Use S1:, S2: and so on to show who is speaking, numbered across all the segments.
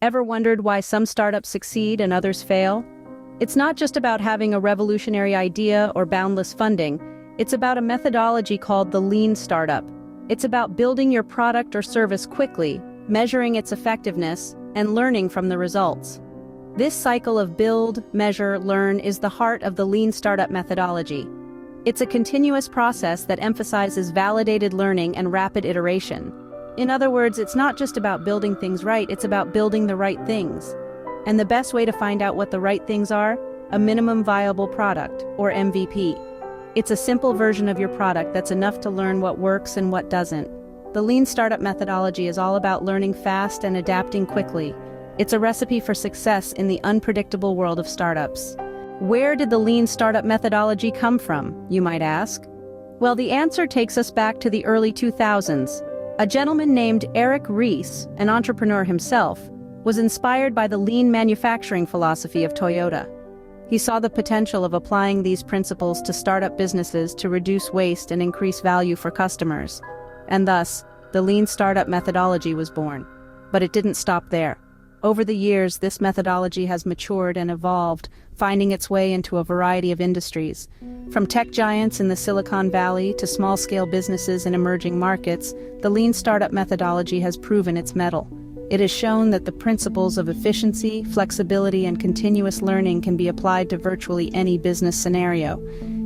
S1: Ever wondered why some startups succeed and others fail? It's not just about having a revolutionary idea or boundless funding. It's about a methodology called the lean startup. It's about building your product or service quickly, measuring its effectiveness, and learning from the results. This cycle of build, measure, learn is the heart of the lean startup methodology. It's a continuous process that emphasizes validated learning and rapid iteration. In other words, it's not just about building things right, it's about building the right things. And the best way to find out what the right things are? A minimum viable product, or MVP. It's a simple version of your product that's enough to learn what works and what doesn't. The lean startup methodology is all about learning fast and adapting quickly. It's a recipe for success in the unpredictable world of startups. Where did the lean startup methodology come from, you might ask? Well, the answer takes us back to the early 2000s. A gentleman named Ries, an entrepreneur himself, was inspired by the lean manufacturing philosophy of Toyota. He saw the potential of applying these principles to startup businesses to reduce waste and increase value for customers. And thus, the lean startup methodology was born. But it didn't stop there. Over the years, this methodology has matured and evolved, finding its way into a variety of industries. From tech giants in the Silicon Valley to small-scale businesses in emerging markets, the lean startup methodology has proven its mettle. It has shown that the principles of efficiency, flexibility, and continuous learning can be applied to virtually any business scenario.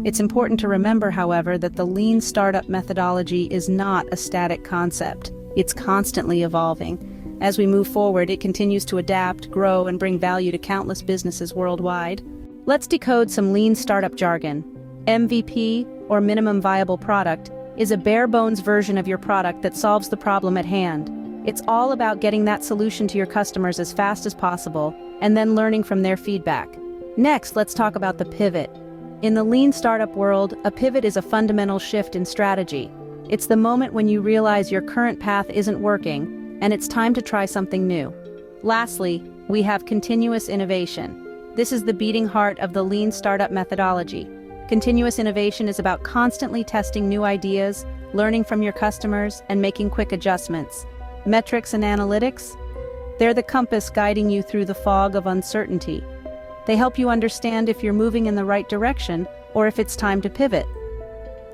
S1: It's important to remember, however, that the lean startup methodology is not a static concept. It's constantly evolving. As we move forward, it continues to adapt, grow, and bring value to countless businesses worldwide. Let's decode some lean startup jargon. MVP, or minimum viable product, is a bare-bones version of your product that solves the problem at hand. It's all about getting that solution to your customers as fast as possible, and then learning from their feedback. Next, let's talk about the pivot. In the lean startup world, a pivot is a fundamental shift in strategy. It's the moment when you realize your current path isn't working, and it's time to try something new. Lastly, we have continuous innovation. This is the beating heart of the lean startup methodology. Continuous innovation is about constantly testing new ideas, learning from your customers, and making quick adjustments. Metrics and analytics? They're the compass guiding you through the fog of uncertainty. They help you understand if you're moving in the right direction or if it's time to pivot.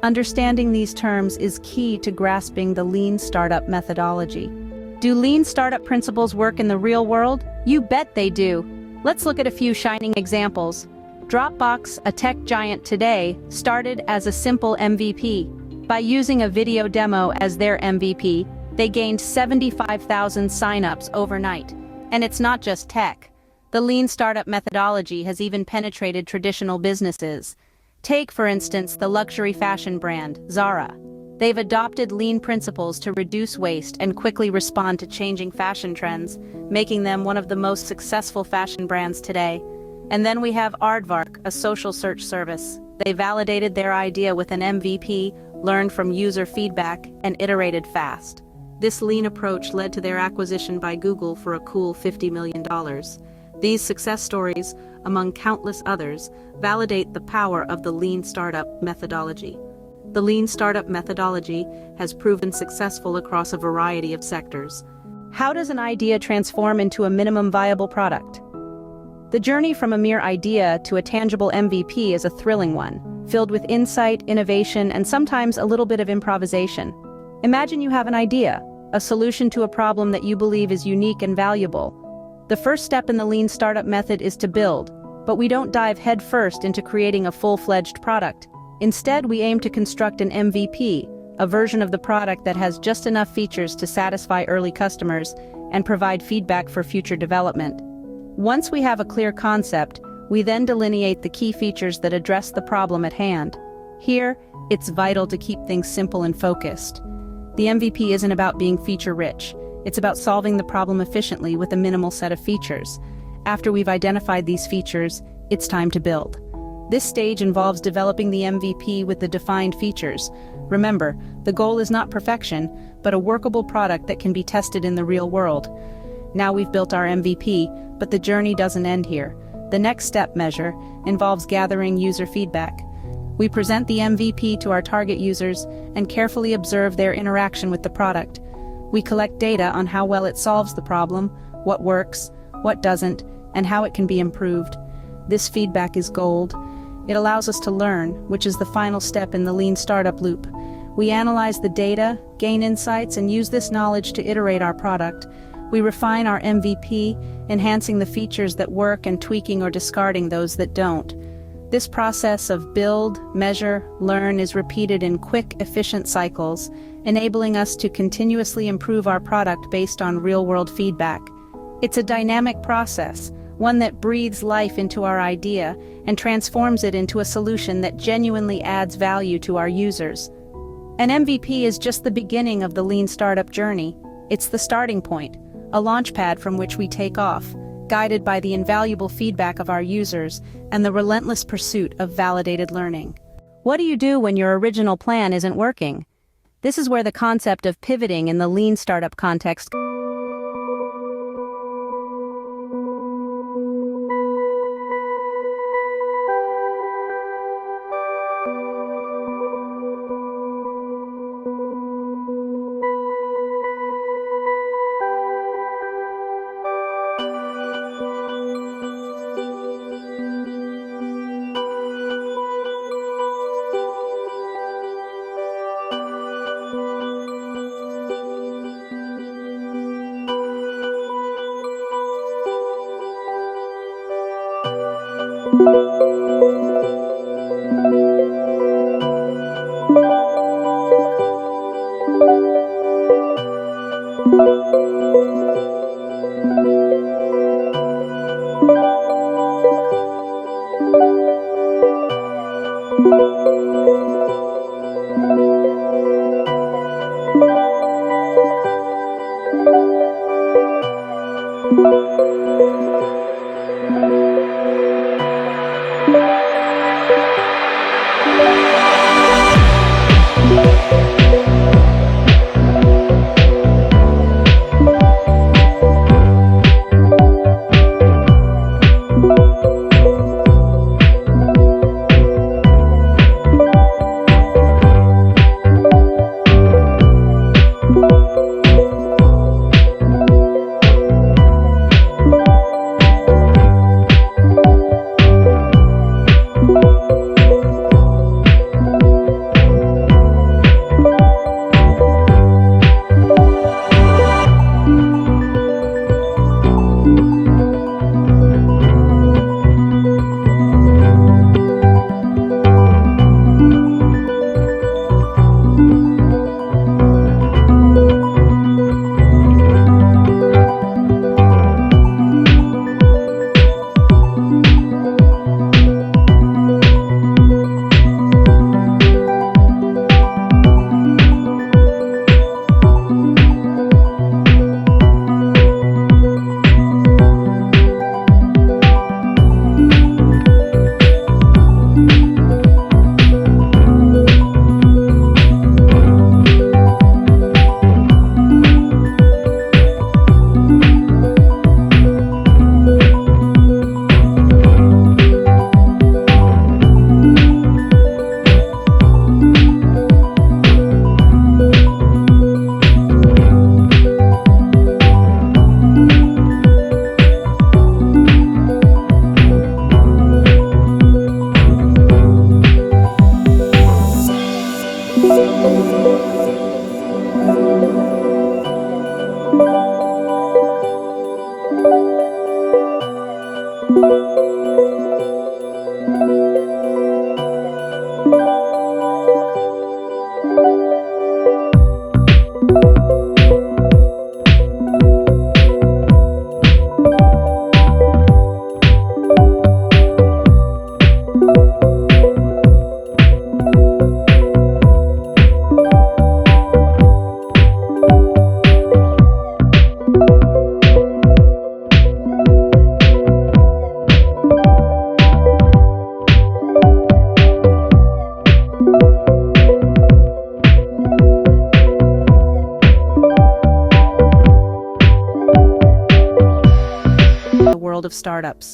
S1: Understanding these terms is key to grasping the lean startup methodology. Do lean startup principles work in the real world? You bet they do. Let's look at a few shining examples. Dropbox, a tech giant today, started as a simple MVP. By using a video demo as their MVP, they gained 75,000 signups overnight. And it's not just tech. The lean startup methodology has even penetrated traditional businesses. Take, for instance, the luxury fashion brand, Zara. They've adopted lean principles to reduce waste and quickly respond to changing fashion trends, making them one of the most successful fashion brands today. And then we have Aardvark, a social search service. They validated their idea with an MVP, learned from user feedback, and iterated fast. This lean approach led to their acquisition by Google for a cool $50 million. These success stories, among countless others, validate the power of the lean startup methodology. The lean startup methodology has proven successful across a variety of sectors. How does an idea transform into a minimum viable product? The journey from a mere idea to a tangible MVP is a thrilling one, filled with insight, innovation, and sometimes a little bit of improvisation. Imagine you have an idea, a solution to a problem that you believe is unique and valuable. The first step in the lean startup method is to build, but we don't dive headfirst into creating a full-fledged product. Instead, we aim to construct an MVP, a version of the product that has just enough features to satisfy early customers and provide feedback for future development. Once we have a clear concept, we then delineate the key features that address the problem at hand. Here, it's vital to keep things simple and focused. The MVP isn't about being feature-rich. It's about solving the problem efficiently with a minimal set of features. After we've identified these features, it's time to build. This stage involves developing the MVP with the defined features. Remember, the goal is not perfection, but a workable product that can be tested in the real world. Now we've built our MVP, but the journey doesn't end here. The next step measure involves gathering user feedback. We present the MVP to our target users and carefully observe their interaction with the product. We collect data on how well it solves the problem, what works, what doesn't, and how it can be improved. This feedback is gold. It allows us to learn, which is the final step in the lean startup loop. We analyze the data, gain insights, and use this knowledge to iterate our product. We refine our MVP, enhancing the features that work and tweaking or discarding those that don't. This process of build, measure, learn is repeated in quick, efficient cycles, enabling us to continuously improve our product based on real-world feedback. It's a dynamic process, one that breathes life into our idea and transforms it into a solution that genuinely adds value to our users. An MVP is just the beginning of the lean startup journey. It's the starting point, a launchpad from which we take off, guided by the invaluable feedback of our users and the relentless pursuit of validated learning. What do you do when your original plan isn't working? This is where the concept of pivoting in the lean startup context world of startups.